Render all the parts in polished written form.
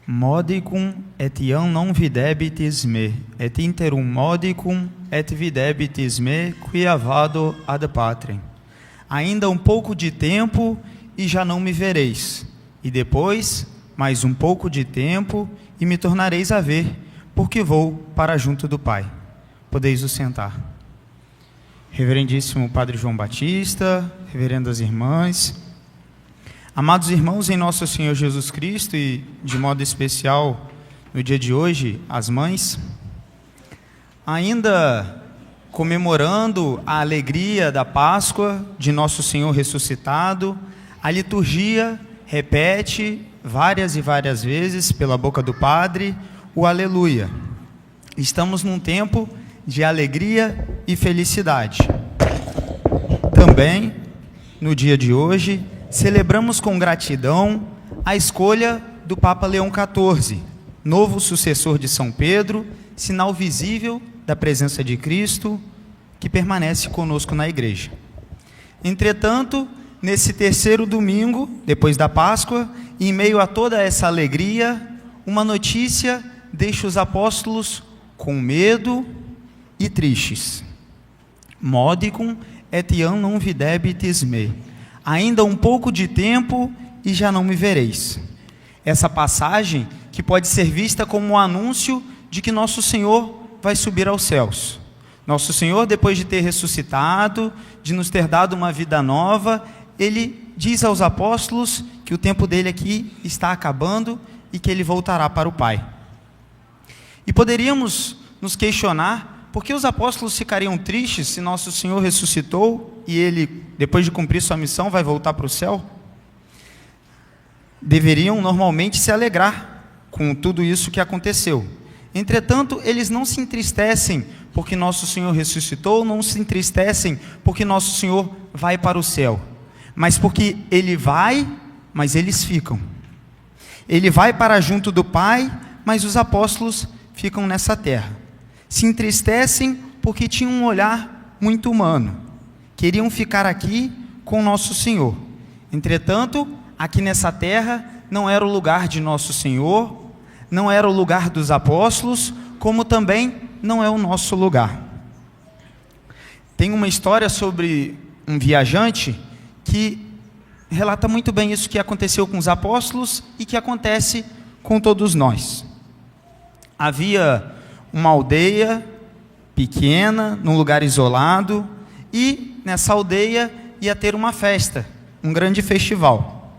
Modicum et iam non videbitis me, et interum modicum et videbitis me, quia vado ad patrem. Ainda um pouco de tempo e já não me vereis, e depois mais um pouco de tempo e me tornareis a ver, porque vou para junto do Pai. Podeis vos sentar. Reverendíssimo Padre João Batista, reverendas irmãs, amados irmãos em nosso Senhor Jesus Cristo e, de modo especial, no dia de hoje, as mães, ainda comemorando a alegria da Páscoa de nosso Senhor ressuscitado, a liturgia repete várias e várias vezes pela boca do Padre o Aleluia. Estamos num tempo de alegria e felicidade. Também, no dia de hoje, celebramos com gratidão a escolha do Papa Leão XIV, novo sucessor de São Pedro, sinal visível da presença de Cristo, que permanece conosco na igreja. Entretanto, nesse terceiro domingo, depois da Páscoa, em meio a toda essa alegria, uma notícia deixa os apóstolos com medo e tristes. Modicum et iam non videbitis me. Ainda um pouco de tempo e já não me vereis. Essa passagem que pode ser vista como um anúncio de que nosso Senhor vai subir aos céus. Nosso Senhor, depois de ter ressuscitado, de nos ter dado uma vida nova, Ele diz aos apóstolos que o tempo dele aqui está acabando e que Ele voltará para o Pai. E poderíamos nos questionar por que os apóstolos ficariam tristes se nosso Senhor ressuscitou e Ele, depois de cumprir sua missão, vai voltar para o céu? Deveriam normalmente se alegrar com tudo isso que aconteceu. Entretanto, eles não se entristecem porque nosso Senhor ressuscitou, não se entristecem porque nosso Senhor vai para o céu, mas porque Ele vai, mas eles ficam. Ele vai para junto do Pai, mas os apóstolos ficam nessa terra. Se entristecem porque tinham um olhar muito humano. Queriam ficar aqui com nosso Senhor. Entretanto, aqui nessa terra não era o lugar de nosso Senhor, não era o lugar dos apóstolos, como também não é o nosso lugar. Tem uma história sobre um viajante que relata muito bem isso que aconteceu com os apóstolos e que acontece com todos nós. Havia uma aldeia pequena, num lugar isolado, e nessa aldeia ia ter uma festa, um grande festival.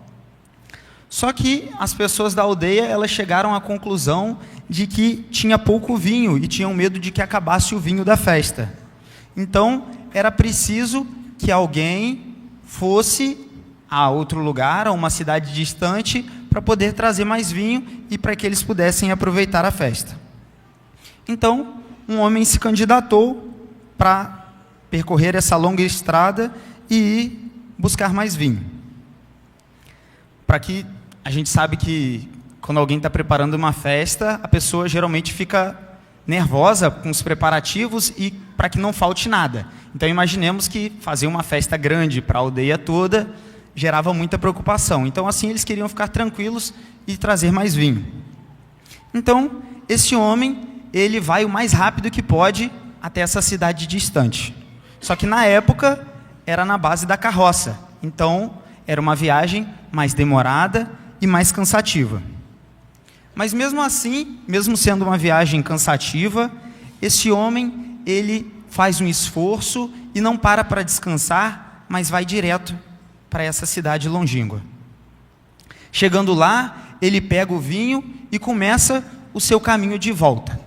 Só que as pessoas da aldeia, elas chegaram à conclusão de que tinha pouco vinho e tinham medo de que acabasse o vinho da festa. Então, era preciso que alguém fosse a outro lugar, a uma cidade distante, para poder trazer mais vinho e para que eles pudessem aproveitar a festa. Então, um homem se candidatou para percorrer essa longa estrada e ir buscar mais vinho. Para que a gente sabe que quando alguém está preparando uma festa, a pessoa geralmente fica nervosa com os preparativos e para que não falte nada. Então, imaginemos que fazer uma festa grande para a aldeia toda gerava muita preocupação. Então, assim, eles queriam ficar tranquilos e trazer mais vinho. Então, esse homem, ele vai o mais rápido que pode até essa cidade distante. Só que na época era na base da carroça. Então, era uma viagem mais demorada e mais cansativa. Mas mesmo assim, mesmo sendo uma viagem cansativa, esse homem, ele faz um esforço e não para descansar, mas vai direto para essa cidade longínqua. Chegando lá, ele pega o vinho e começa o seu caminho de volta.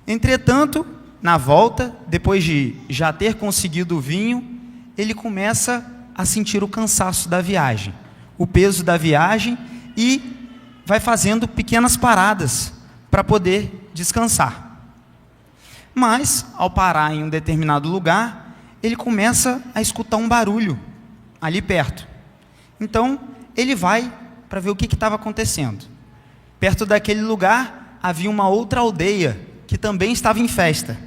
Entretanto, na volta, depois de já ter conseguido o vinho, ele começa a sentir o cansaço da viagem, o peso da viagem, e vai fazendo pequenas paradas para poder descansar. Mas, ao parar em um determinado lugar, ele começa a escutar um barulho ali perto. Então, ele vai para ver o que estava acontecendo. Perto daquele lugar, havia uma outra aldeia que também estava em festa.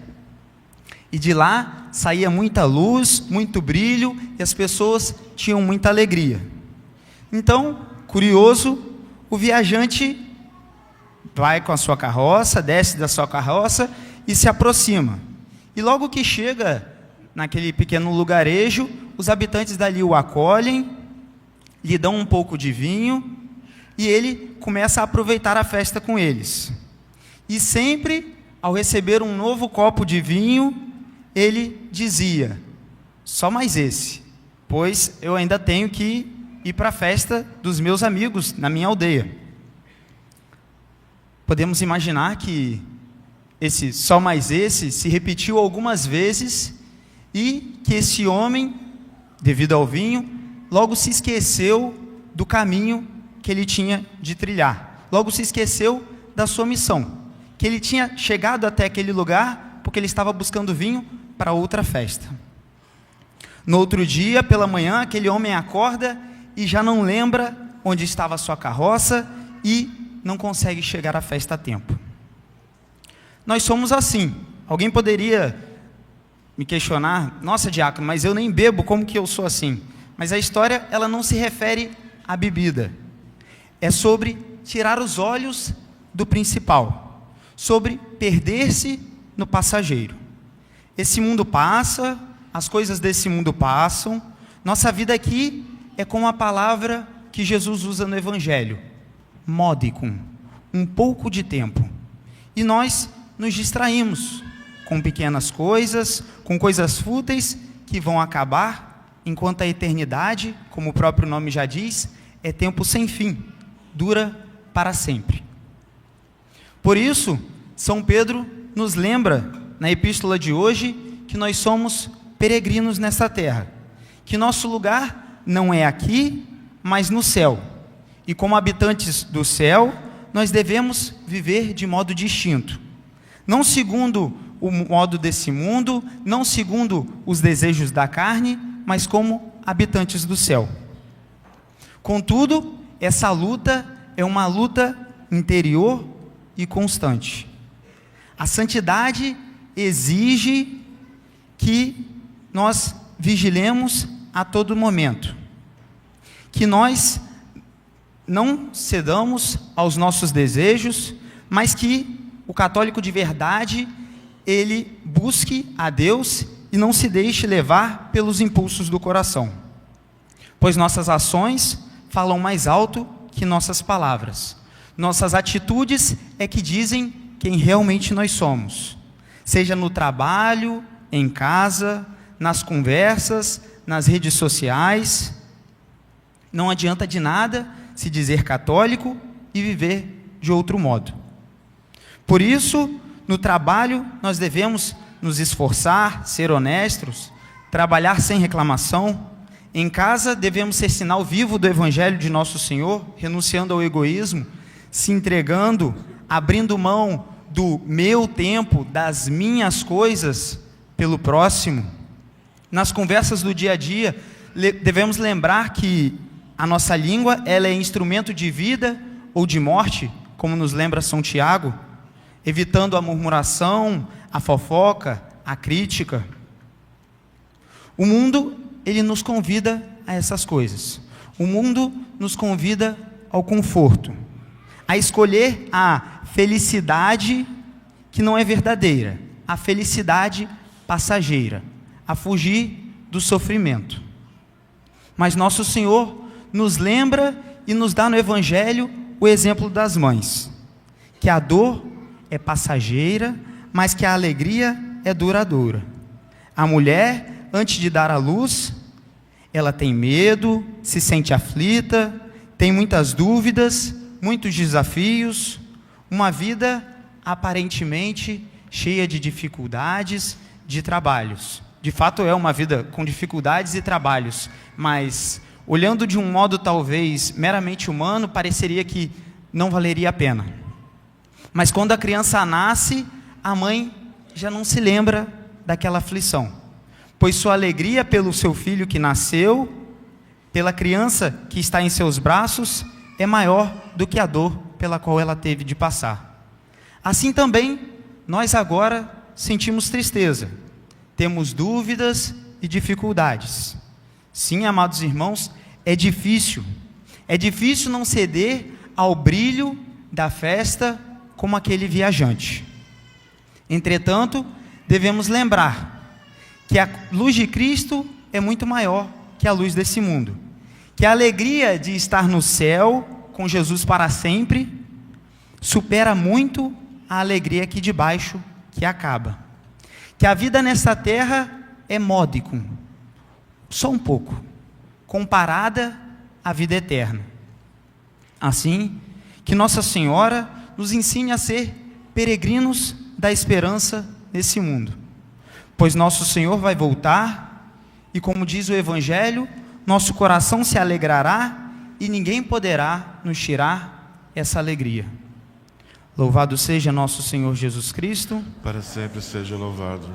E de lá saía muita luz, muito brilho, e as pessoas tinham muita alegria. Então, curioso, o viajante vai com a sua carroça, desce da sua carroça e se aproxima. E logo que chega naquele pequeno lugarejo, os habitantes dali o acolhem, lhe dão um pouco de vinho, e ele começa a aproveitar a festa com eles. E sempre, ao receber um novo copo de vinho, ele dizia: só mais esse, pois eu ainda tenho que ir para a festa dos meus amigos na minha aldeia. Podemos imaginar que esse só mais esse se repetiu algumas vezes e que esse homem, devido ao vinho, logo se esqueceu do caminho que ele tinha de trilhar. Logo se esqueceu da sua missão, que ele tinha chegado até aquele lugar porque ele estava buscando vinho para outra festa. No outro dia, pela manhã, aquele homem acorda e já não lembra onde estava a sua carroça e não consegue chegar à festa a tempo. Nós somos assim. Alguém poderia me questionar: nossa, diácono, mas eu nem bebo, como que eu sou assim? Mas a história, ela não se refere à bebida. É sobre tirar os olhos do principal, sobre perder-se no passageiro. Esse mundo passa, as coisas desse mundo passam, nossa vida aqui é como a palavra que Jesus usa no Evangelho: modicum, um pouco de tempo. E nós nos distraímos com pequenas coisas, com coisas fúteis que vão acabar, enquanto a eternidade, como o próprio nome já diz, é tempo sem fim, dura para sempre. Por isso, São Pedro nos lembra, na epístola de hoje, que nós somos peregrinos nessa terra, que nosso lugar não é aqui, mas no céu. E como habitantes do céu, nós devemos viver de modo distinto. Não segundo o modo desse mundo, não segundo os desejos da carne, mas como habitantes do céu. Contudo, essa luta é uma luta interior e constante. A santidade exige que nós vigilemos a todo momento, que nós não cedamos aos nossos desejos, mas que o católico de verdade, ele busque a Deus e não se deixe levar pelos impulsos do coração, pois nossas ações falam mais alto que nossas palavras. Nossas atitudes é que dizem quem realmente nós somos, seja no trabalho, em casa, nas conversas, nas redes sociais. Não adianta de nada se dizer católico e viver de outro modo. Por isso, no trabalho, nós devemos nos esforçar, ser honestos, trabalhar sem reclamação. Em casa, devemos ser sinal vivo do Evangelho de Nosso Senhor, renunciando ao egoísmo, se entregando, abrindo mão do meu tempo, das minhas coisas, pelo próximo. Nas conversas do dia a dia, devemos lembrar que a nossa língua, ela é instrumento de vida ou de morte, como nos lembra São Tiago, evitando a murmuração, a fofoca, a crítica. O mundo, ele nos convida a essas coisas. O mundo nos convida ao conforto, a escolher a felicidade que não é verdadeira, a felicidade passageira, a fugir do sofrimento. Mas Nosso Senhor nos lembra e nos dá no Evangelho o exemplo das mães, que a dor é passageira, mas que a alegria é duradoura. A mulher, antes de dar à luz, ela tem medo, se sente aflita, tem muitas dúvidas, muitos desafios, uma vida aparentemente cheia de dificuldades, de trabalhos. De fato é uma vida com dificuldades e trabalhos, mas olhando de um modo talvez meramente humano, pareceria que não valeria a pena. Mas quando a criança nasce, a mãe já não se lembra daquela aflição, pois sua alegria pelo seu filho que nasceu, pela criança que está em seus braços, é maior do que a dor pela qual ela teve de passar. Assim também, nós agora sentimos tristeza, temos dúvidas e dificuldades. Sim, amados irmãos, é difícil não ceder ao brilho da festa como aquele viajante. Entretanto, devemos lembrar que a luz de Cristo é muito maior que a luz desse mundo, que a alegria de estar no céu com Jesus para sempre supera muito a alegria aqui de baixo, que acaba, que a vida nessa terra é módico, só um pouco, comparada à vida eterna. Assim, que Nossa Senhora nos ensine a ser peregrinos da esperança nesse mundo, pois nosso Senhor vai voltar, e como diz o Evangelho, nosso coração se alegrará, e ninguém poderá nos tirar essa alegria. Louvado seja nosso Senhor Jesus Cristo. Para sempre seja louvado.